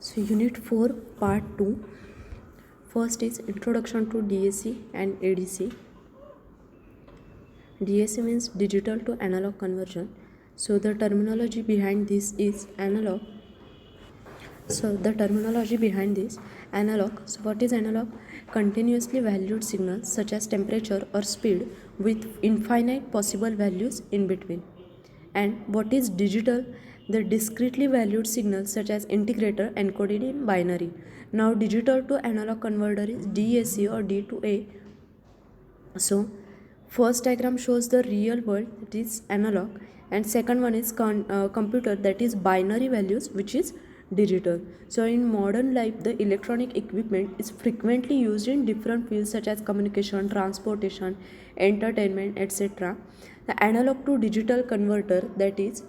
So Unit 4 Part 2. First is Introduction to DAC and ADC. DAC means digital to analog conversion. So the terminology behind this is analog. So what is analog? Continuously valued signals such as temperature or speed with infinite possible values in between. And what is digital? The discretely valued signals such as integrator encoded in binary. Now digital to analog converter is DAC or D to A. So first diagram shows the real world, that is analog, and second one is computer, that is binary values, which is digital. So in modern life, the electronic equipment is frequently used in different fields such as communication, transportation, entertainment, etc. The analog to digital converter, that is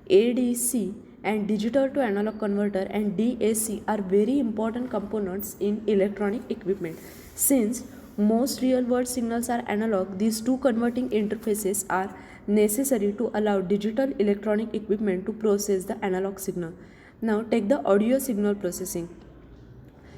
ADC, and digital to analog converter and DAC are very important components in electronic equipment. Since most real world signals are analog, these two converting interfaces are necessary to allow digital electronic equipment to process the analog signal. Now take the audio signal processing.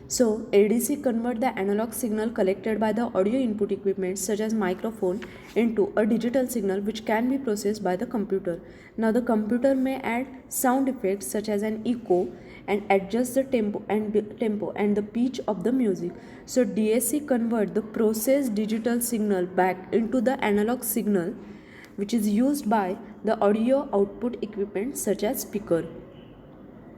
So ADC convert the analog signal collected by the audio input equipment such as microphone into a digital signal which can be processed by the computer. Now the computer may add sound effects such as an echo and adjust the tempo and the pitch of the music. So DAC convert the processed digital signal back into the analog signal which is used by the audio output equipment such as speaker.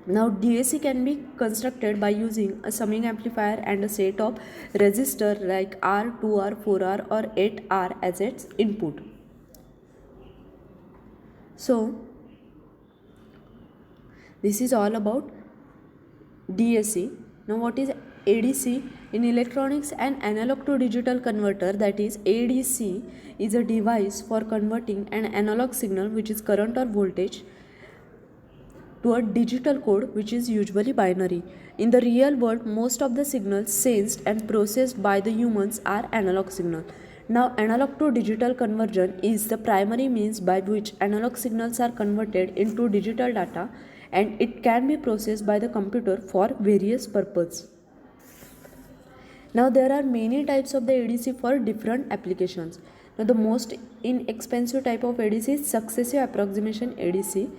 Now DAC can be constructed by using a summing amplifier and a set of resistor like R, 2R, 4R or 8R as its input. So this is all about DAC. Now what is ADC? In electronics, an analog to digital converter, that is ADC, is a device for converting an analog signal, which is current or voltage, to a digital code which is usually binary. In the real world, most of the signals sensed and processed by the humans are analog signal. Now analog to digital conversion is the primary means by which analog signals are converted into digital data, and it can be processed by the computer for various purposes. Now there are many types of the ADC for different applications. Now the most inexpensive type of ADC is successive approximation ADC.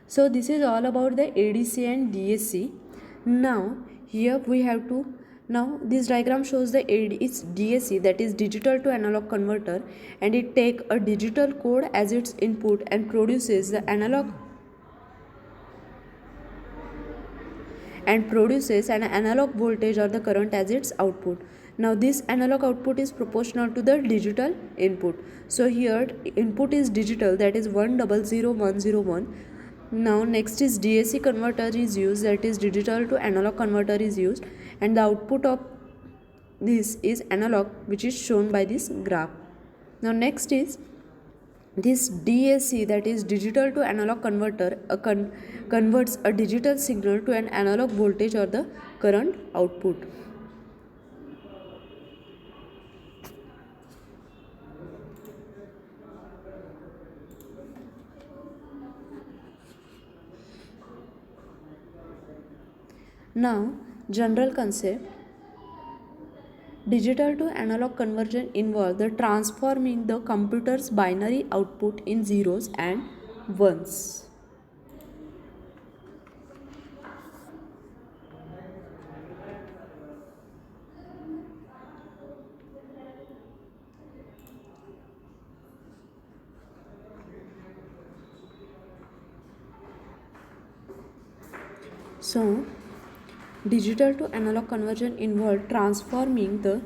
So this is all about the ADC and DAC. Now here we have to, now this diagram shows the DAC, that is digital to analog converter, and it take a digital code as its input and produces an analog voltage or the current as its output. Now this analog output is proportional to the digital input. So here input is digital, that is 100101. Now next is DAC converter is used, that is digital to analog converter is used, and the output of this is analog, which is shown by this graph. Now next is this DAC, that is digital to analog converter, converts a digital signal to an analog voltage or the current output. Now general concept. Digital to analog conversion involves the transforming the computer's binary output in zeros and ones. So digital to analog conversion involves transforming the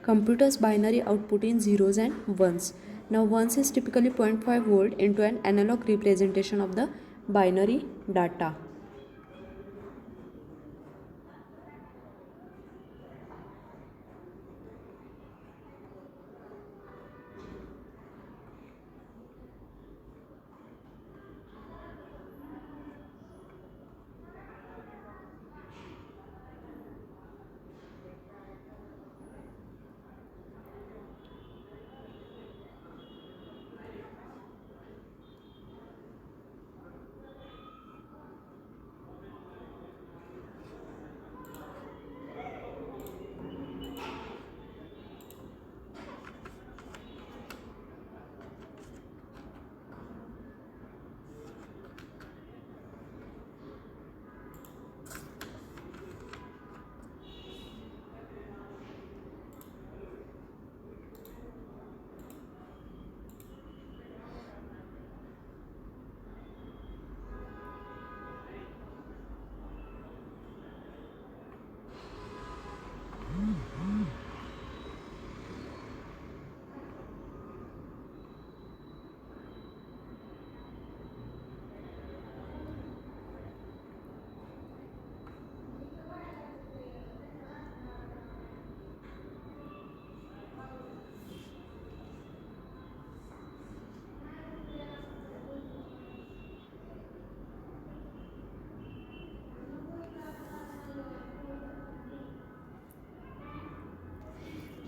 computer's binary output in zeros and ones. Now ones is typically 0.5 volt into an analog representation of the binary data.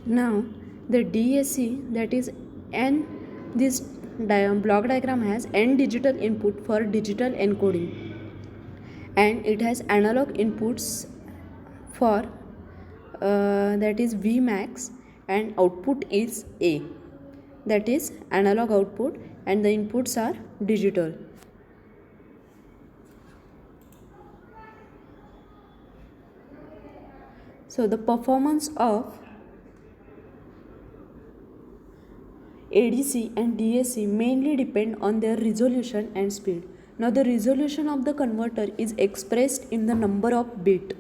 Now the DAC, that is n, this block diagram has n digital input for digital encoding, and it has analog inputs for that is Vmax, and output is A, that is analog output, and the inputs are digital. So the performance of ADC and DAC mainly depend on their resolution and speed. Now the resolution of the converter is expressed in the number of bit.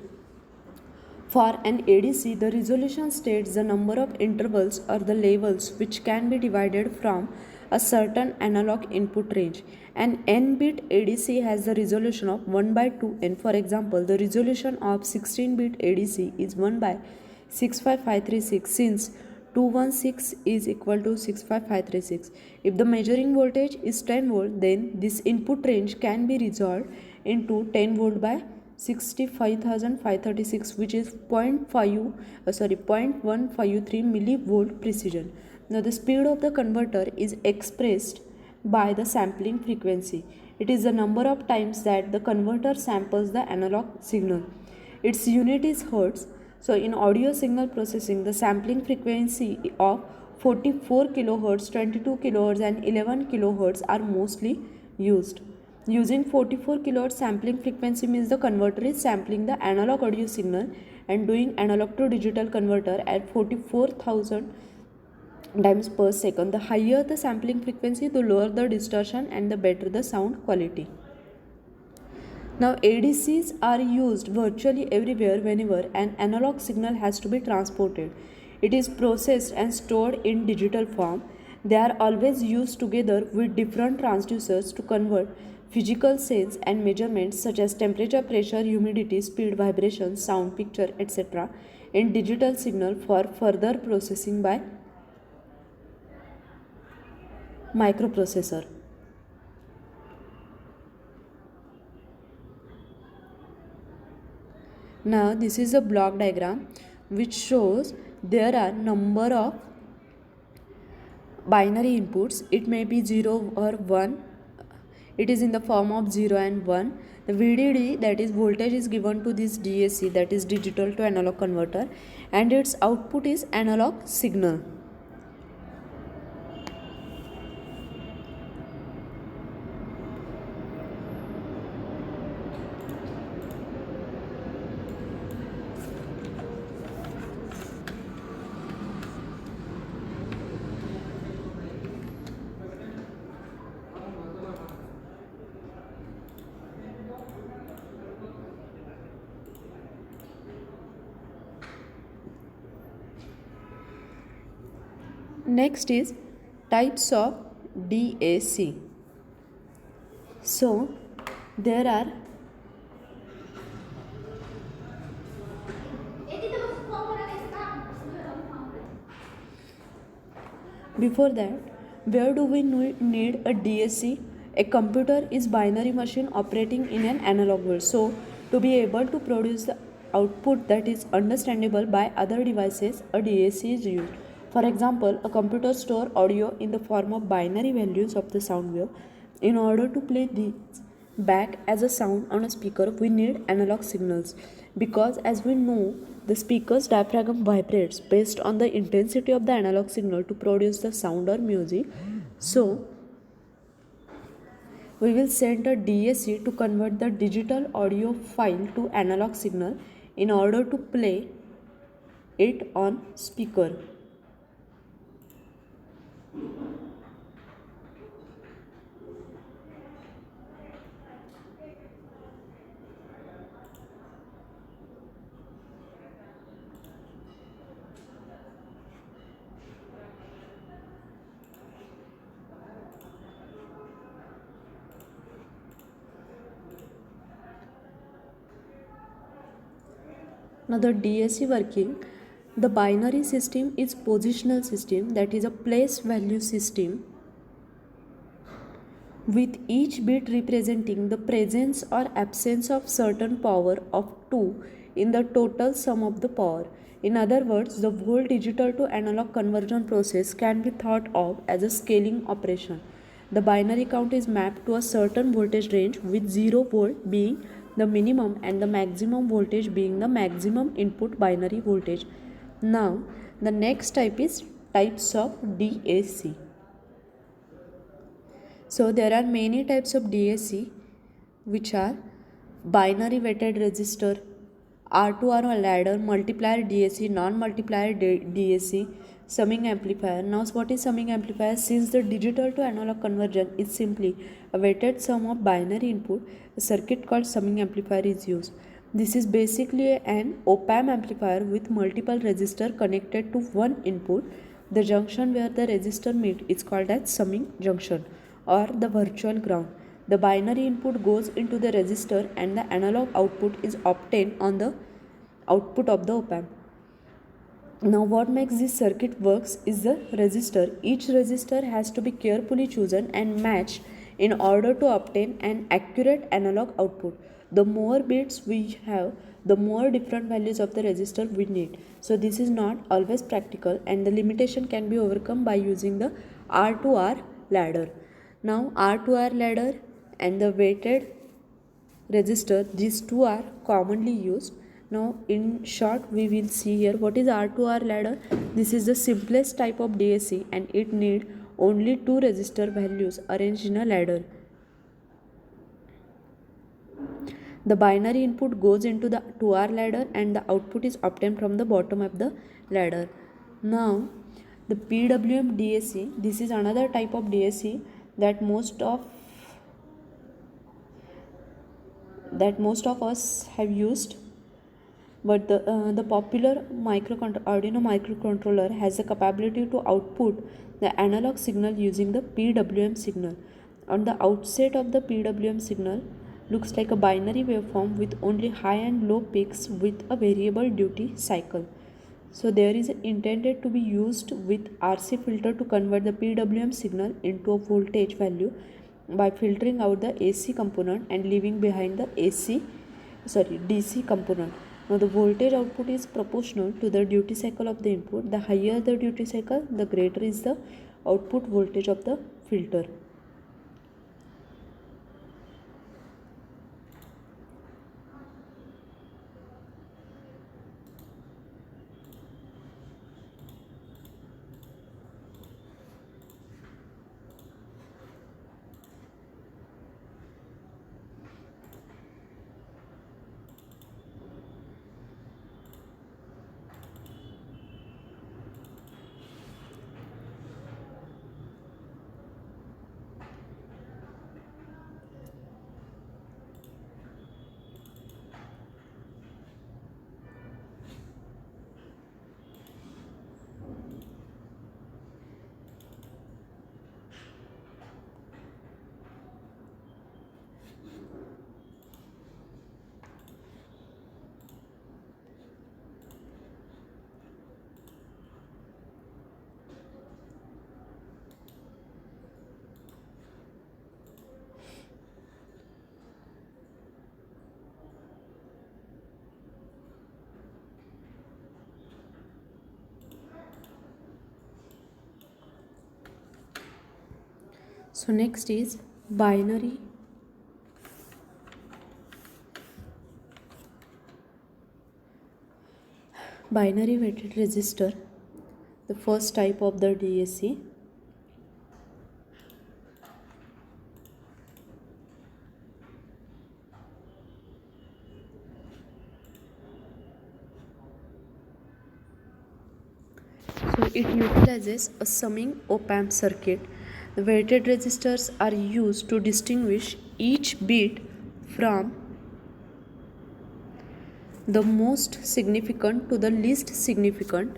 For an ADC, the resolution states the number of intervals or the levels which can be divided from a certain analog input range. An n-bit ADC has the resolution of 1 by 2n. For example, the resolution of 16-bit ADC is 1 by 65536, since 216 is equal to 65536. If the measuring voltage is 10 volt, then this input range can be resolved into 10 volt by 65,536, which is 0.153 millivolt precision. Now the speed of the converter is expressed by the sampling frequency. It is the number of times that the converter samples the analog signal. Its unit is hertz. So in audio signal processing, the sampling frequency of 44 kHz, 22 kHz and 11 kHz are mostly used. Using 44 kHz sampling frequency means the converter is sampling the analog audio signal and doing analog to digital converter at 44,000 times per second. The higher the sampling frequency, the lower the distortion and the better the sound quality. Now ADCs are used virtually everywhere whenever an analog signal has to be transported. It is processed and stored in digital form. They are always used together with different transducers to convert physical sense and measurements such as temperature, pressure, humidity, speed, vibration, sound, picture, etc. in digital signal for further processing by microprocessor. Now this is a block diagram which shows there are number of binary inputs. It may be 0 or 1. It is in the form of 0 and 1. The VDD, that is voltage, is given to this DAC, that is digital to analog converter, and its output is analog signal. Next is types of DAC. So there are before that, where do we need a DAC? A computer is binary machine operating in an analog world. So to be able to produce the output that is understandable by other devices, a DAC is used. For example, a computer stores audio in the form of binary values of the sound wave. In order to play these back as a sound on a speaker, we need analog signals, because as we know, the speaker's diaphragm vibrates based on the intensity of the analog signal to produce the sound or music. So we will send a DAC to convert the digital audio file to analog signal in order to play it on speaker. Now the DAC working, the binary system is positional system, that is a place value system with each bit representing the presence or absence of certain power of 2 in the total sum of the power. In other words, the whole digital to analog conversion process can be thought of as a scaling operation. The binary count is mapped to a certain voltage range, with 0 volt being the minimum and the maximum voltage being the maximum input binary voltage. Now, the next type is types of DAC. So there are many types of DAC, which are binary weighted resistor, R2R ladder, multiplier DAC, non-multiplier DAC, summing amplifier. Now what is summing amplifier? Since the digital to analog conversion is simply a weighted sum of binary input, a circuit called summing amplifier is used. This is basically an op-amp amplifier with multiple resistors connected to one input. The junction where the resistor meet is called as summing junction or the virtual ground. The binary input goes into the resistor and the analog output is obtained on the output of the op-amp. Now what makes this circuit works is the resistor. Each resistor has to be carefully chosen and matched in order to obtain an accurate analog output. The more bits we have, the more different values of the resistor we need. So this is not always practical, and the limitation can be overcome by using the R2R ladder. Now R2R ladder and the weighted resistor, these two are commonly used. Now in short we will see here what is R2R ladder. This is the simplest type of DAC and it need only two resistor values arranged in a ladder. The binary input goes into the 2R ladder and the output is obtained from the bottom of the ladder. Now the PWM DAC, this is another type of DAC that most of us have used, but the popular Arduino microcontroller has the capability to output the analog signal using the PWM signal. On the outset of the PWM signal looks like a binary waveform with only high and low peaks with a variable duty cycle. So there is intended to be used with RC filter to convert the PWM signal into a voltage value by filtering out the AC component and leaving behind the DC component. Now the voltage output is proportional to the duty cycle of the input. The higher the duty cycle, the greater is the output voltage of the filter. So next is binary weighted resistor, the first type of the DAC. So it utilizes a summing op-amp circuit. The weighted resistors are used to distinguish each bit from the most significant to the least significant,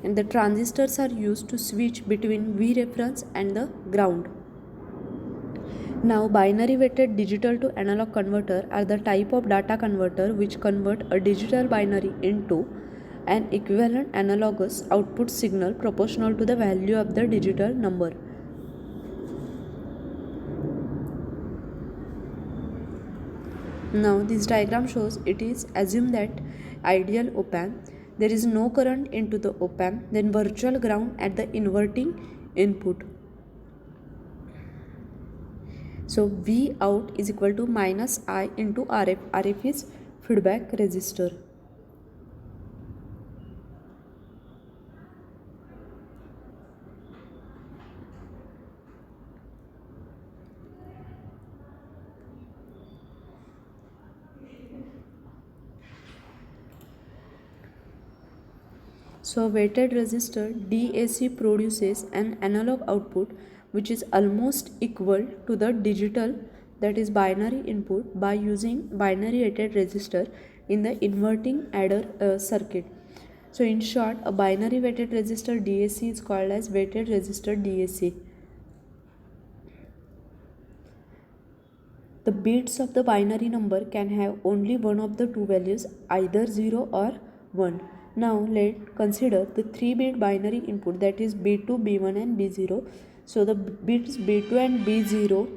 and the transistors are used to switch between V reference and the ground. Now binary weighted digital to analog converter are the type of data converter which convert a digital binary into an equivalent analogous output signal proportional to the value of the digital number. Now this diagram shows it is assumed that ideal op-amp there is no current into the op-amp, then virtual ground at the inverting input. So V out is equal to minus I into RF. RF is feedback resistor. So a weighted resistor DAC produces an analog output which is almost equal to the digital, that is binary input, by using binary weighted resistor in the inverting adder circuit. So in short, a binary weighted resistor DAC is called as weighted resistor DAC. The bits of the binary number can have only one of the two values, either 0 or 1. Now let's consider the 3-bit binary input, that is B2, B1 and B0. So the bits B2 and B0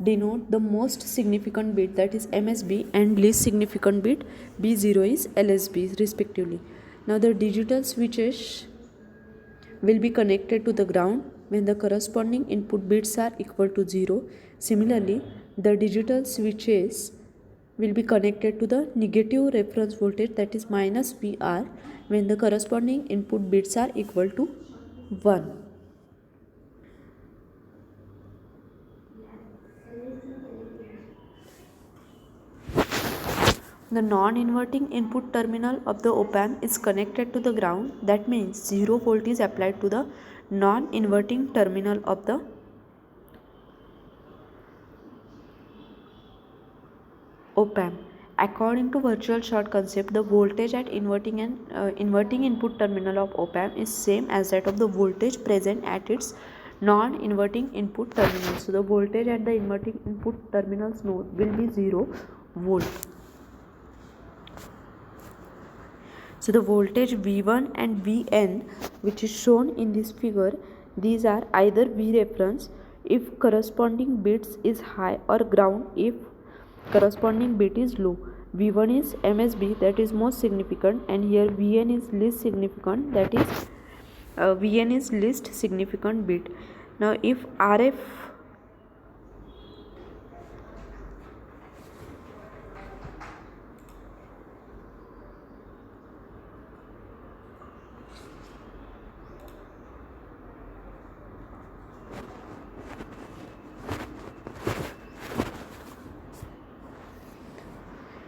denote the most significant bit, that is MSB, and least significant bit B0 is LSB respectively. Now the digital switches will be connected to the ground when the corresponding input bits are equal to 0. Similarly, the digital switches will be connected to the negative reference voltage, that is minus VR, when the corresponding input bits are equal to 1. The non-inverting input terminal of the op-amp is connected to the ground. That means 0 volt is applied to the non-inverting terminal of the op-amp. According to virtual short concept, the voltage at inverting and inverting input terminal of op-amp is same as that of the voltage present at its non-inverting input terminal. So the voltage at the inverting input terminals node will be 0 volt. So the voltage V1 and Vn, which is shown in this figure, these are either V reference if corresponding bits is high, or ground if corresponding bit is low. V1 is MSB, that is most significant, and here Vn is least significant, that is Vn is least significant bit. Now if RF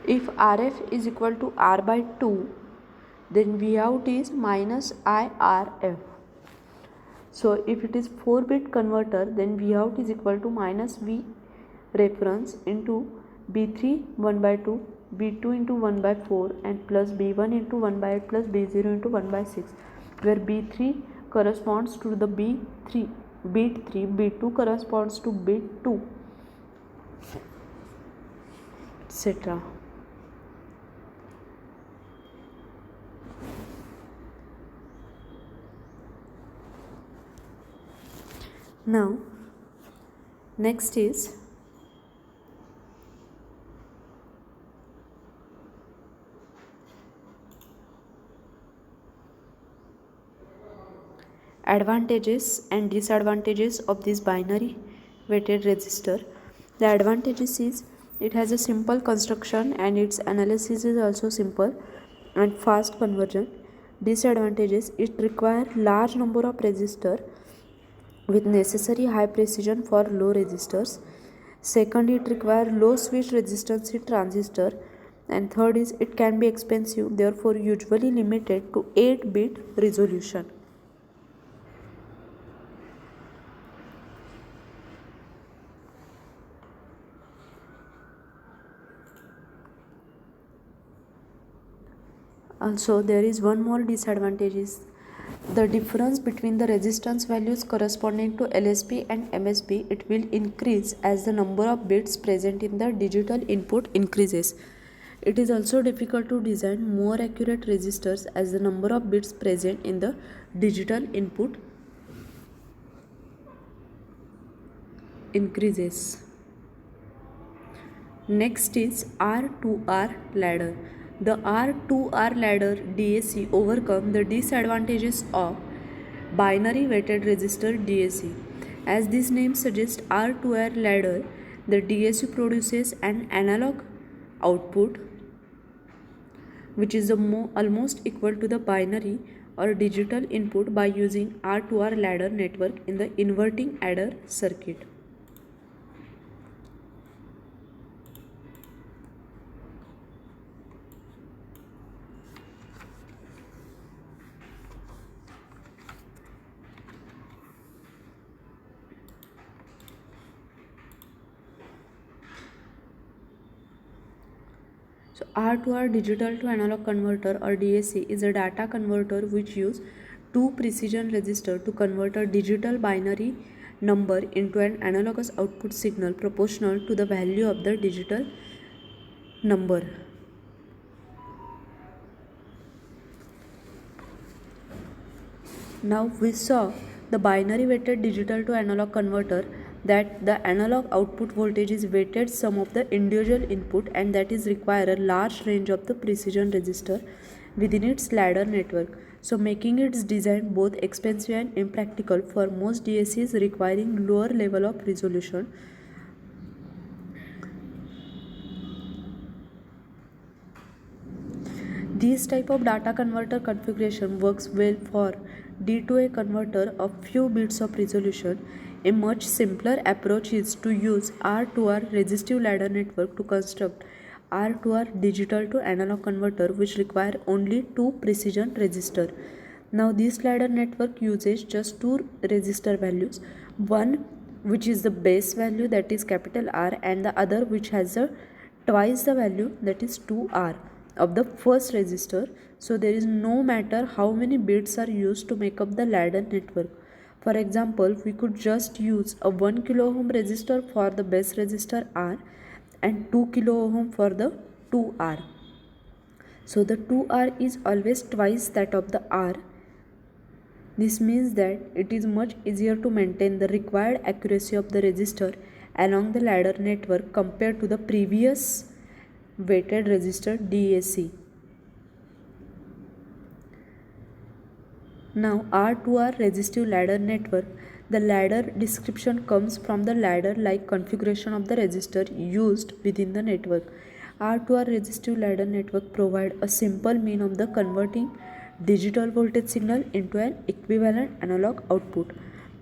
If RF is equal to R by 2, then Vout is minus IRF. So if it is 4-bit converter, then Vout is equal to minus V reference into B3 1 by 2, B2 into 1 by 4, and plus B1 into 1 by 8 plus B0 into 1 by 6, where B3 corresponds to the B3 bit 3, B2 corresponds to bit 2, etc. Now next is advantages and disadvantages of this binary weighted resistor. The advantages is it has a simple construction and its analysis is also simple and fast conversion. Disadvantages, it requires large number of resistors with necessary high precision for low resistors. Second, it requires low switch resistance in transistor. And third is it can be expensive, therefore usually limited to 8-bit resolution. Also, there is one more disadvantage is the difference between the resistance values corresponding to LSB and MSB. It will increase as the number of bits present in the digital input increases. It is also difficult to design more accurate resistors as the number of bits present in the digital input increases. Next is R2R ladder. The R2R ladder DAC overcome the disadvantages of binary weighted resistor DAC. As this name suggests, R2R ladder, the DAC produces an analog output which is almost equal to the binary or digital input by using R2R ladder network in the inverting adder circuit. So R2R digital to analog converter or DAC is a data converter which use two precision resistor to convert a digital binary number into an analogous output signal proportional to the value of the digital number. Now we saw the binary weighted digital to analog converter, that the analog output voltage is weighted sum of the individual input and that is require a large range of the precision resistor within its ladder network, so making its design both expensive and impractical for most DACs requiring lower level of resolution. This type of data converter configuration works well for D2A converter of few bits of resolution. A much simpler approach is to use R2R resistive ladder network to construct R2R digital to analog converter which require only two precision resistor. Now this ladder network uses just two resistor values, one which is the base value, that is capital R, and the other which has a twice the value, that is 2R of the first resistor. So there is no matter how many bits are used to make up the ladder network. For example, we could just use a 1 kilo ohm resistor for the base resistor R and 2 kilo ohm for the 2R. So the 2R is always twice that of the R. This means that it is much easier to maintain the required accuracy of the resistor along the ladder network compared to the previous weighted resistor DAC. Now R2R resistive ladder network. The ladder description comes from the ladder-like configuration of the resistor used within the network. R2R resistive ladder network provide a simple mean of the converting digital voltage signal into an equivalent analog output.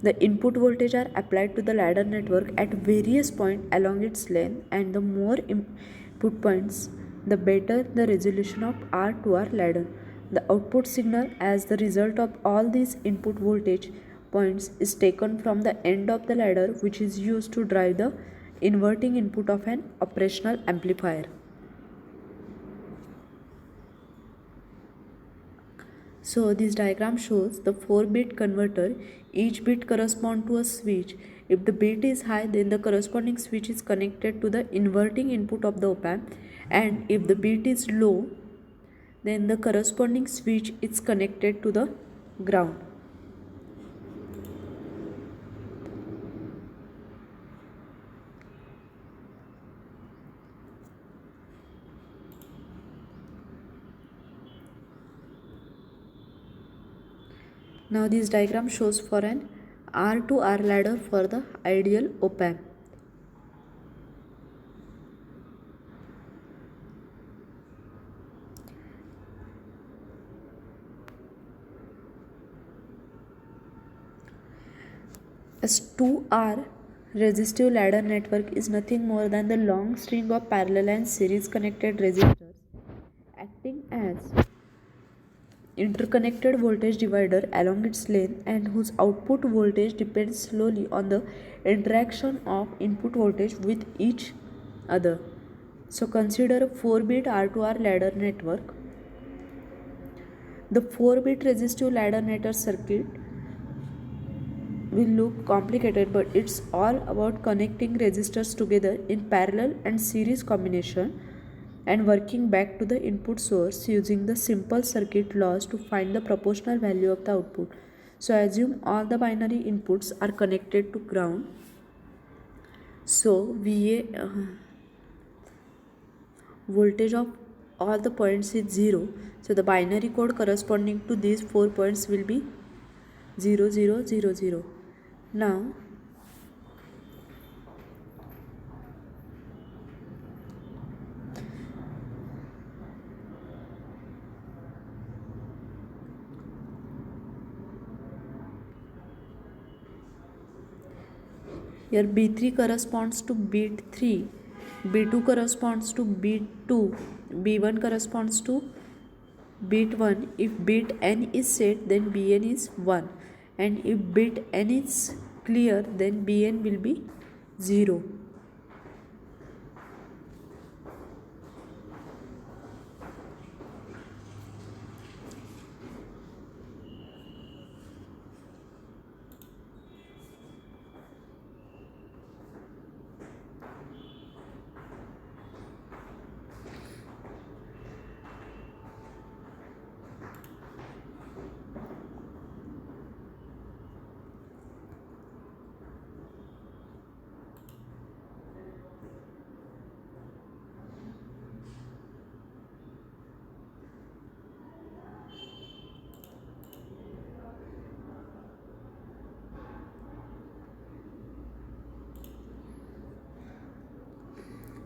The input voltage are applied to the ladder network at various points along its length, and the more input points, the better the resolution of R2R ladder. The output signal as the result of all these input voltage points is taken from the end of the ladder, which is used to drive the inverting input of an operational amplifier. So this diagram shows the 4-bit converter. Each bit corresponds to a switch. If the bit is high, then the corresponding switch is connected to the inverting input of the op-amp, and if the bit is low, then the corresponding switch is connected to the ground. Now this diagram shows for an R2R ladder for the ideal op-amp. As 2R resistive ladder network is nothing more than the long string of parallel and series connected resistors acting as interconnected voltage divider along its length, and whose output voltage depends slowly on the interaction of input voltage with each other. So consider a 4-bit R2R ladder network. The 4-bit resistive ladder network circuit will look complicated, but it's all about connecting resistors together in parallel and series combination and working back to the input source using the simple circuit laws to find the proportional value of the output. So assume all the binary inputs are connected to ground. So VA voltage of all the points is 0. So the binary code corresponding to these 4 points will be 0 0 0 0. Now here B3 corresponds to bit 3, B2 corresponds to bit 2, B1 corresponds to bit 1. If bit n is set, then Bn is 1, and if bit n is clear, then Bn will be 0.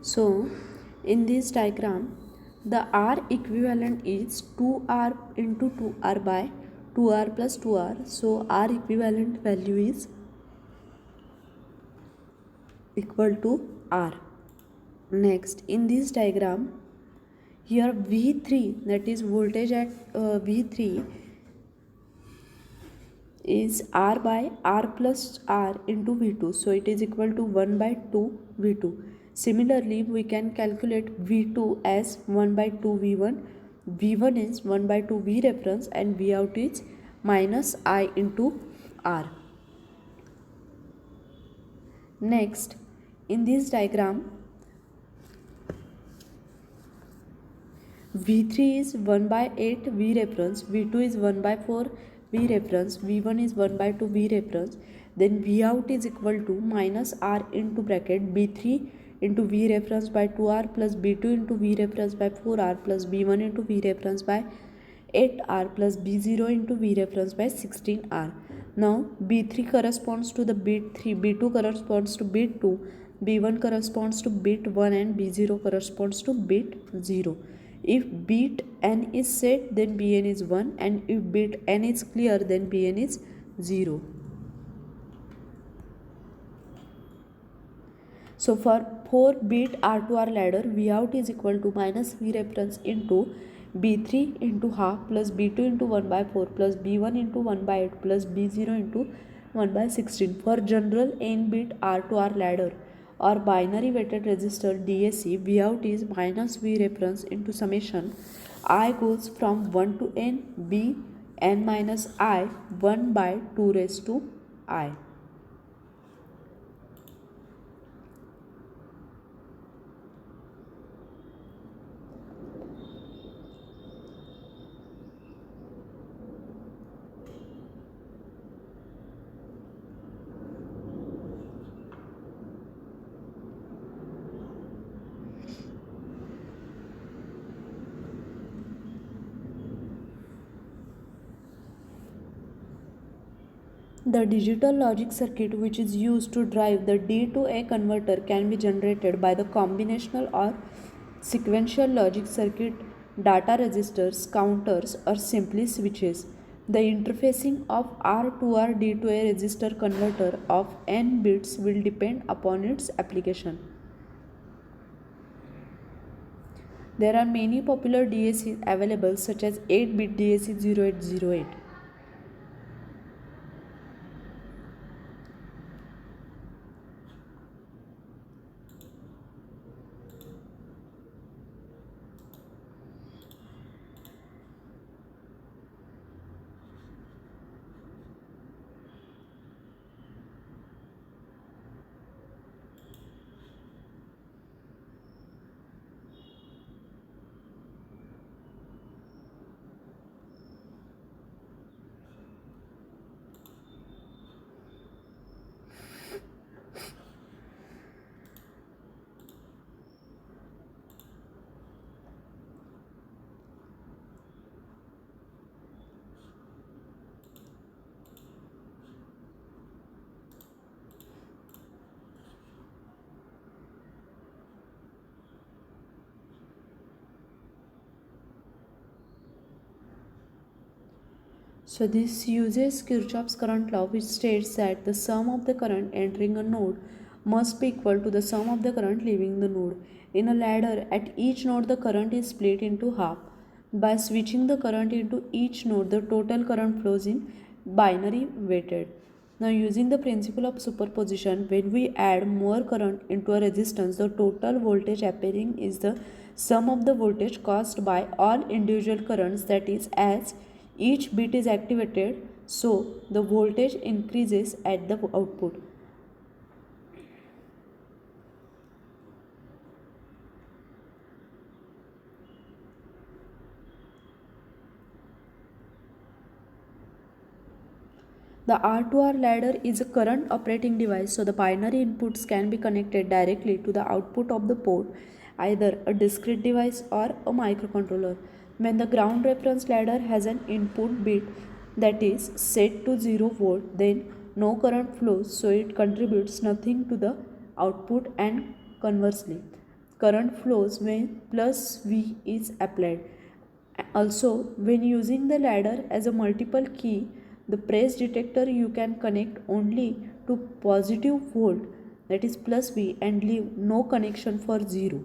So in this diagram, the R equivalent is 2R into 2R by 2R plus 2R. So R equivalent value is equal to R. Next, in this diagram, here V3, that is voltage at V3, is R by R plus R into V2. So it is equal to 1 by 2 V2. Similarly, we can calculate V2 as 1 by 2 V1. V1 is 1 by 2 V reference and V out is minus I into R. Next, in this diagram, V3 is 1 by 8 V reference, V2 is 1 by 4 V reference, V1 is 1 by 2 V reference, then V out is equal to minus R into bracket B3 into V reference by 2R plus B2 into V reference by 4R plus B1 into V reference by 8R plus B0 into V reference by 16R. Now B3 corresponds to the bit 3, B2 corresponds to bit 2, B1 corresponds to bit 1 and B0 corresponds to bit 0. If bit n is set, then Bn is 1, and if bit n is clear, then Bn is 0. So for 4 bit R2R ladder, V out is equal to minus V reference into B3 into half plus B2 into 1 by 4 plus B1 into 1 by 8 plus B0 into 1 by 16. For general n bit R2R ladder or binary weighted resistor DAC, V out is minus V reference into summation I goes from 1 to n, B n minus I 1 by 2 raised to I. The digital logic circuit which is used to drive the D to A converter can be generated by the combinational or sequential logic circuit, data registers, counters, or simply switches. The interfacing of R to R D to A register converter of n bits will depend upon its application. There are many popular DACs available such as 8-bit DAC 0808. So this uses Kirchhoff's current law, which states that the sum of the current entering a node must be equal to the sum of the current leaving the node. In a ladder, at each node the current is split into half. By switching the current into each node, the total current flows in binary weighted. Now using the principle of superposition, when we add more current into a resistance, the total voltage appearing is the sum of the voltage caused by all individual currents, that is, as each bit is activated, so the voltage increases at the output. The R2R ladder is a current operating device, so the binary inputs can be connected directly to the output of the port, either a discrete device or a microcontroller. When the ground reference ladder has an input bit that is set to 0 volt, then no current flows, so it contributes nothing to the output, and conversely, current flows when plus V is applied. Also, when using the ladder as a multiple key, the press detector you can connect only to positive volt, that is plus V, and leave no connection for 0.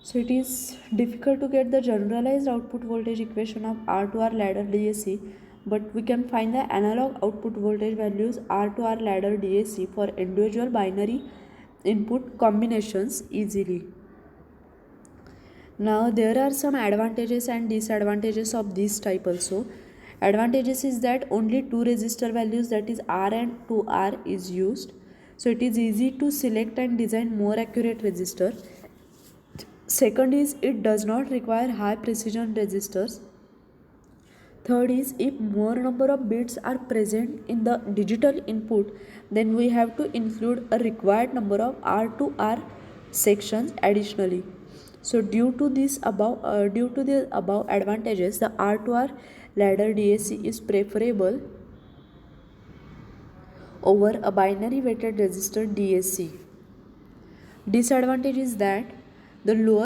So it is difficult to get the generalized output voltage equation of R to R ladder DAC, but we can find the analog output voltage values R to R ladder DAC for individual binary input combinations easily. Now there are some advantages and disadvantages of this type also. Advantages is that only two resistor values, that is R and 2R, is used. So it is easy to select and design more accurate resistor. Second is it does not require high precision resistors. Third is if more number of bits are present in the digital input, then we have to include a required number of R to R sections additionally. So due to the above advantages, the R to R ladder DAC is preferable over a binary weighted resistor DAC. Disadvantage is that the lower